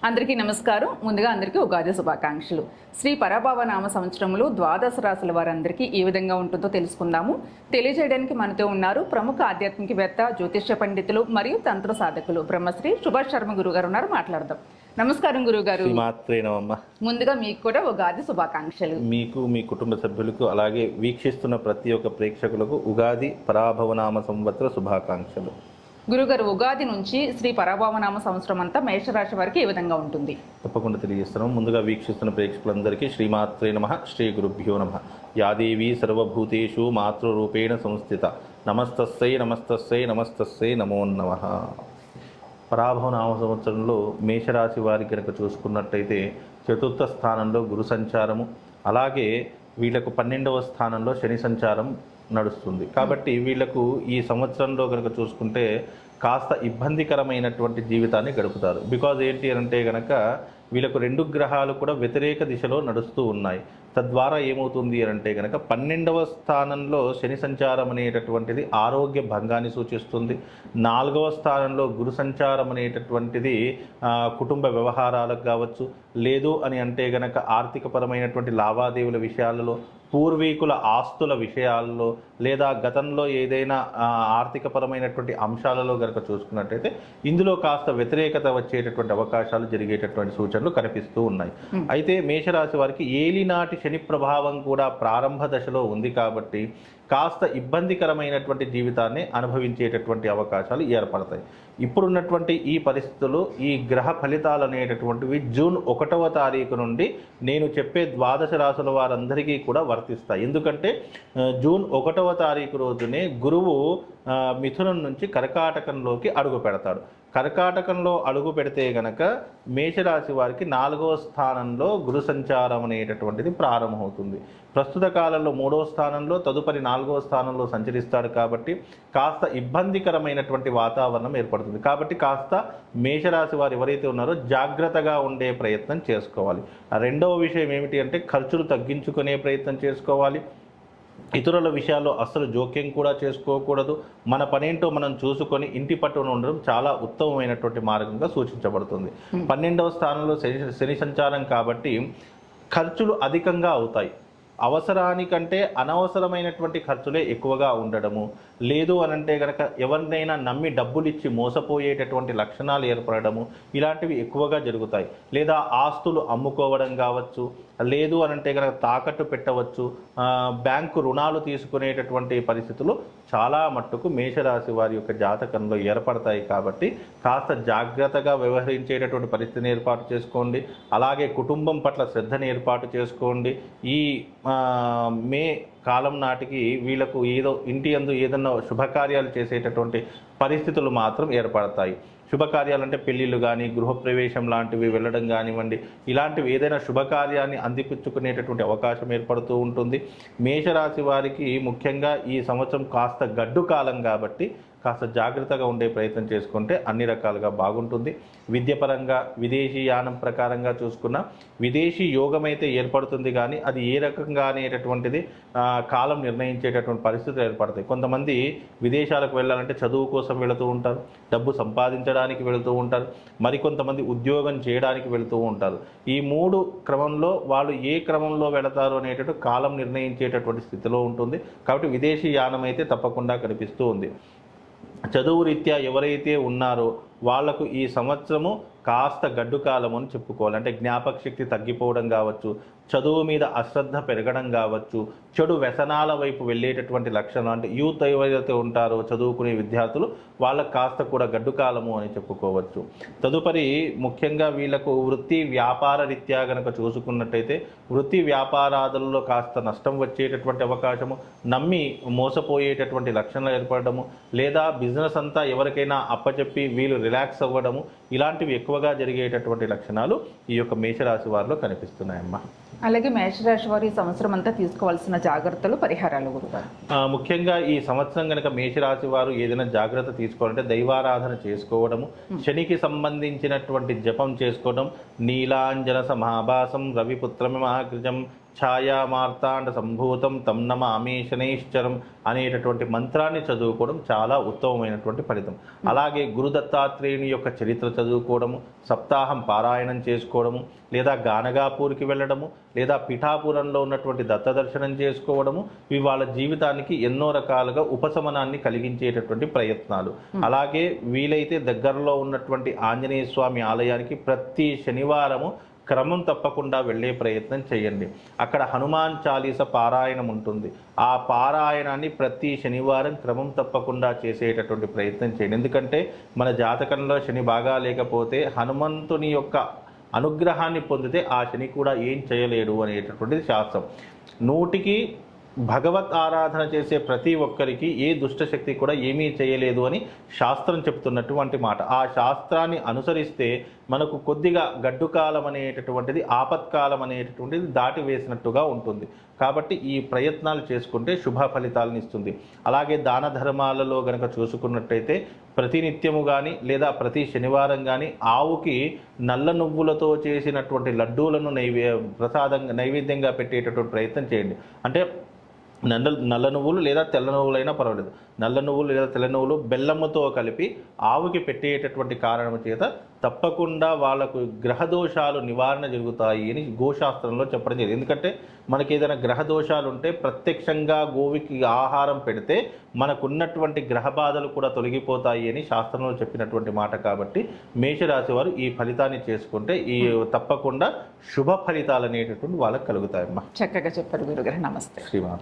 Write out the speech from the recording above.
అందరికీ నమస్కారం. ముందుగా అందరికీ ఉగాది శుభాకాంక్షలు. శ్రీ పరాభవ నామ సంవత్సరంలో ద్వాదశ రాశుల వారందరికీ ఏ విధంగా ఉంటుందో తెలుసుకుందాము. తెలియజేయడానికి మనతో ఉన్నారు ప్రముఖ ఆధ్యాత్మికవేత్త, జ్యోతిష్య పండితులు మరియు తంత్ర సాధకులు బ్రహ్మశ్రీ సుభాష్ శర్మ గురువు గారు ఉన్నారు. మాట్లాడదాం. నమస్కారం గురుగారు. ముందుగా మీకు కూడా ఉగాది శుభాకాంక్షలు. మీకు, మీ కుటుంబ సభ్యులకు, అలాగే వీక్షిస్తున్న ప్రతి ఒక్క ప్రేక్షకులకు ఉగాది పరాభవనామ సంవత్సర శుభాకాంక్షలు. గురుగారు, ఉగాది నుంచి శ్రీ పరాభవనామ సంవత్సరం అంతా మేషరాశి వారికి ఏ విధంగా ఉంటుంది? తప్పకుండా తెలియజేస్తున్నాం. ముందుగా వీక్షిస్తున్న ప్రేక్షకులందరికీ శ్రీమాత్రే నమః, శ్రీ గురుభ్యో నమః. యాదేవి సర్వభూతేషు మాతృరూపేణ సంస్థిత నమస్తస్సై నమస్తస్సై నమస్తస్సై నమో నమః. పరాభవనామ సంవత్సరంలో మేషరాశి వారికి కనుక చూసుకున్నట్టయితే చతుర్థ స్థానంలో గురు సంచారము, అలాగే వీళ్ళకు 12వ స్థానంలో శని సంచారం నడుస్తుంది. కాబట్టి వీళ్లకు ఈ సంవత్సరంలో కనుక చూసుకుంటే కాస్త ఇబ్బందికరమైనటువంటి జీవితాన్ని గడుపుతారు. బికాజ్ ఏంటి అంటే కనుక వీళ్ళకు 2 గ్రహాలు కూడా వ్యతిరేక దిశలో నడుస్తూ ఉన్నాయి. తద్వారా ఏమవుతుంది అంటే కనుక 12వ స్థానంలో శని సంచారం అనేటటువంటిది ఆరోగ్య భంగాన్ని సూచిస్తుంది. 4వ స్థానంలో గురు సంచారం అనేటటువంటిది కుటుంబ వ్యవహారాలకు కావచ్చు, లేదు అని అంటే కనుక ఆర్థికపరమైనటువంటి లావాదేవీల విషయాలలో, పూర్వీకుల ఆస్తుల విషయాల్లో, లేదా గతంలో ఏదైనా ఆర్థికపరమైనటువంటి అంశాలలో కనుక చూసుకున్నట్టయితే ఇందులో కాస్త వ్యతిరేకత వచ్చేటటువంటి అవకాశాలు జరిగేటటువంటి సూచనలు కనిపిస్తూ ఉన్నాయి. అయితే మేషరాశి వారికి ఏలినాటి శని ప్రభావం కూడా ప్రారంభ దశలో ఉంది కాబట్టి కాస్త ఇబ్బందికరమైనటువంటి జీవితాన్ని అనుభవించేటటువంటి అవకాశాలు ఏర్పడతాయి. ఇప్పుడున్నటువంటి ఈ పరిస్థితులు, ఈ గ్రహ ఫలితాలు అనేటటువంటివి జూన్ 1వ తారీఖు నుండి నేను చెప్పే ద్వాదశ రాశుల వారందరికీ కూడా వర్తిస్తాయి. ఎందుకంటే జూన్ 1వ తారీఖు రోజునే గురువు మిథునం నుంచి కర్కాటకంలోకి అడుగు పెడతాడు. కర్కాటకంలో అడుగు పెడితే గనక మేషరాశి వారికి 4వ స్థానంలో గురు సంచారం అనేటటువంటిది ప్రారంభమవుతుంది. ప్రస్తుత కాలంలో 3వ స్థానంలో, తదుపరి 4వ స్థానంలో సంచరిస్తాడు. కాబట్టి కాస్త ఇబ్బందికరమైనటువంటి వాతావరణం ఏర్పడుతుంది. కాబట్టి కాస్త మేషరాశి వారు ఎవరైతే ఉన్నారో జాగ్రత్తగా ఉండే ప్రయత్నం చేసుకోవాలి. రెండవ విషయం ఏమిటి అంటే ఖర్చులు తగ్గించుకునే ప్రయత్నం చేసుకోవాలి. ఇతరుల విషయాల్లో అస్సలు జోక్యం కూడా చేసుకోకూడదు. మన పనేంటో మనం చూసుకొని ఇంటి పట్టున ఉండడం చాలా ఉత్తమమైనటువంటి మార్గంగా సూచించబడుతుంది. 12వ స్థానంలో శని సంచారం కాబట్టి ఖర్చులు అధికంగా అవుతాయి. అవసరానికంటే అనవసరమైనటువంటి ఖర్చులే ఎక్కువగా ఉండడము, లేదు అనంటే కనుక ఎవరినైనా నమ్మి డబ్బులు ఇచ్చి మోసపోయేటటువంటి లక్షణాలు ఏర్పడము, ఇలాంటివి ఎక్కువగా జరుగుతాయి. లేదా ఆస్తులు అమ్ముకోవడం కావచ్చు, లేదు అనంటే కనుక తాకట్టు పెట్టవచ్చు, బ్యాంకు రుణాలు తీసుకునేటటువంటి పరిస్థితులు చాలా మట్టుకు మేషరాశి వారి యొక్క జాతకంలో ఏర్పడతాయి. కాబట్టి కాస్త జాగ్రత్తగా వ్యవహరించేటటువంటి పరిస్థితిని ఏర్పాటు చేసుకోండి. అలాగే కుటుంబం పట్ల శ్రద్ధని ఏర్పాటు చేసుకోండి. ఈ మే కాలం నాటికి వీళ్ళకు ఇంటి యందు ఏదన్నా శుభకార్యాలు చేసేటటువంటి పరిస్థితులు మాత్రం ఏర్పడతాయి. శుభకార్యాలంటే పెళ్ళిళ్ళు కానీ, గృహప్రవేశం లాంటివి వెళ్ళడం కానివ్వండి, ఇలాంటివి ఏదైనా శుభకార్యాన్ని అందిపుచ్చుకునేటటువంటి అవకాశం ఏర్పడుతూ ఉంటుంది. మేషరాశి వారికి ముఖ్యంగా ఈ సంవత్సరం కాస్త గడ్డు కాలం కాబట్టి కాస్త జాగ్రత్తగా ఉండే ప్రయత్నం చేసుకుంటే అన్ని రకాలుగా బాగుంటుంది. విద్యపరంగా విదేశీ యానం ప్రకారంగా చూసుకున్న విదేశీ యోగం అయితే ఏర్పడుతుంది, కానీ అది ఏ రకంగా అనేటటువంటిది కాలం నిర్ణయించేటటువంటి పరిస్థితులు ఏర్పడతాయి. కొంతమంది విదేశాలకు వెళ్ళాలంటే చదువు కోసం వెళుతూ ఉంటారు, డబ్బు సంపాదించడానికి వెళుతూ ఉంటారు, మరికొంతమంది ఉద్యోగం చేయడానికి వెళుతూ ఉంటారు. ఈ 3 క్రమంలో వాళ్ళు ఏ క్రమంలో వెళతారు అనేటట్టు కాలం నిర్ణయించేటటువంటి స్థితిలో ఉంటుంది. కాబట్టి విదేశీ యానం అయితే తప్పకుండా కనిపిస్తూ ఉంది. చదువు రీత్యా ఎవరైతే ఉన్నారో వాళ్లకు ఈ సంవత్సరము కాస్త గడ్డు కాలం అని చెప్పుకోవాలి. అంటే జ్ఞాపక శక్తి తగ్గిపోవడం కావచ్చు, చదువు మీద అశ్రద్ధ పెరగడం కావచ్చు, చెడు వ్యసనాల వైపు వెళ్ళేటటువంటి లక్షణం, అంటే యూత్ ఎవరైతే ఉంటారో చదువుకునే విద్యార్థులు వాళ్ళకు కాస్త కూడా గడ్డు కాలము అని చెప్పుకోవచ్చు. తదుపరి ముఖ్యంగా వీళ్లకు వృత్తి వ్యాపార రీత్యా కనుక చూసుకున్నట్టయితే వృత్తి వ్యాపారాదులలో కాస్త నష్టం వచ్చేటటువంటి అవకాశము, నమ్మి మోసపోయేటటువంటి లక్షణాలు ఏర్పడము, లేదా బిజినెస్ అంతా ఎవరికైనా అప్పచెప్పి వీళ్ళు రిలాక్స్ అవ్వడము, ఇలాంటివి ఎక్కువగా జరిగేటటువంటి లక్షణాలు ఈ యొక్క మేషరాశి వారిలో కనిపిస్తున్నాయమ్మా. అలాగే మేషరాశి వారు ఈ సంవత్సరం అంతా తీసుకోవాల్సిన జాగ్రత్తలు, పరిహారాలు గురుగారు? ముఖ్యంగా ఈ సంవత్సరం కనుక మేషరాశి వారు ఏదైనా జాగ్రత్త తీసుకోవాలంటే దైవారాధన చేసుకోవడము, శనికి సంబంధించినటువంటి జపం చేసుకోవడం, నీలాంజన సమాభాసం రవిపుత్రమిమాగ్రజం ఛాయామార్తాండ సంభూతం తం నమామి శనైశ్చరం అనేటటువంటి మంత్రాన్ని చదువుకోవడం చాలా ఉత్తమమైనటువంటి ఫలితం. అలాగే గురు దత్తాత్రేయుని యొక్క చరిత్ర చదువుకోవడము, సప్తాహం పారాయణం చేసుకోవడము, లేదా గానగాపూర్కి వెళ్ళడము, లేదా పిఠాపురంలో ఉన్నటువంటి దత్త దర్శనం చేసుకోవడము, ఇవి వాళ్ళ జీవితానికి ఎన్నో రకాలుగా ఉపశమనాన్ని కలిగించేటటువంటి ప్రయత్నాలు. అలాగే వీలైతే దగ్గరలో ఉన్నటువంటి ఆంజనేయ స్వామి ఆలయానికి ప్రతి శనివారము క్రమం తప్పకుండా వెళ్ళే ప్రయత్నం చేయండి. అక్కడ హనుమాన్ చాలీస పారాయణం ఉంటుంది. ఆ పారాయణాన్ని ప్రతి శనివారం క్రమం తప్పకుండా చేసేటటువంటి ప్రయత్నం చేయండి. ఎందుకంటే మన జాతకంలో శని బాగా లేకపోతే హనుమంతుని యొక్క అనుగ్రహాన్ని పొందితే ఆ శని కూడా ఏం చేయలేడు అనేటటువంటిది శాస్త్రం. 100కి భగవత్ ఆరాధన చేసే ప్రతి ఒక్కరికి ఏ దుష్టశక్తి కూడా ఏమీ చేయలేదు అని శాస్త్రం చెప్తున్నటువంటి మాట. ఆ శాస్త్రాన్ని అనుసరిస్తే మనకు కొద్దిగా గడ్డు కాలం అనేటటువంటిది, ఆపత్కాలం అనేటటువంటిది దాటి వేసినట్టుగా ఉంటుంది. కాబట్టి ఈ ప్రయత్నాలు చేసుకుంటే శుభ ఫలితాలను ఇస్తుంది. అలాగే దాన ధర్మాలలో గనక చూసుకున్నట్టయితే ప్రతినిత్యము కానీ లేదా ప్రతి శనివారం కానీ ఆవుకి నల్ల నువ్వులతో చేసినటువంటి లడ్డూలను నైవేద్యంగా పెట్టేటటువంటి ప్రయత్నం చేయండి. అంటే నల్ల నువ్వులు లేదా తెల్ల నువ్వులైనా పర్వాలేదు, నల్ల నువ్వులు లేదా తెల్ల నువ్వులు బెల్లముతో కలిపి ఆవుకి పెట్టేటటువంటి కారణం చేత తప్పకుండా వాళ్ళకు గ్రహదోషాలు నివారణ జరుగుతాయి అని గోశాస్త్రంలో చెప్పడం జరిగింది. ఎందుకంటే మనకి ఏదైనా గ్రహదోషాలు ఉంటే ప్రత్యక్షంగా గోవికి ఆహారం పెడితే మనకున్నటువంటి గ్రహ బాధలు కూడా తొలగిపోతాయి అని శాస్త్రంలో చెప్పినటువంటి మాట. కాబట్టి మేషరాశి వారు ఈ ఫలితాన్ని చేసుకుంటే ఈ తప్పకుండా శుభ ఫలితాలు అనేటటువంటి వాళ్ళకి కలుగుతాయమ్మా. చక్కగా చెప్పారు గురుగారు. నమస్తే. శ్రీమాత.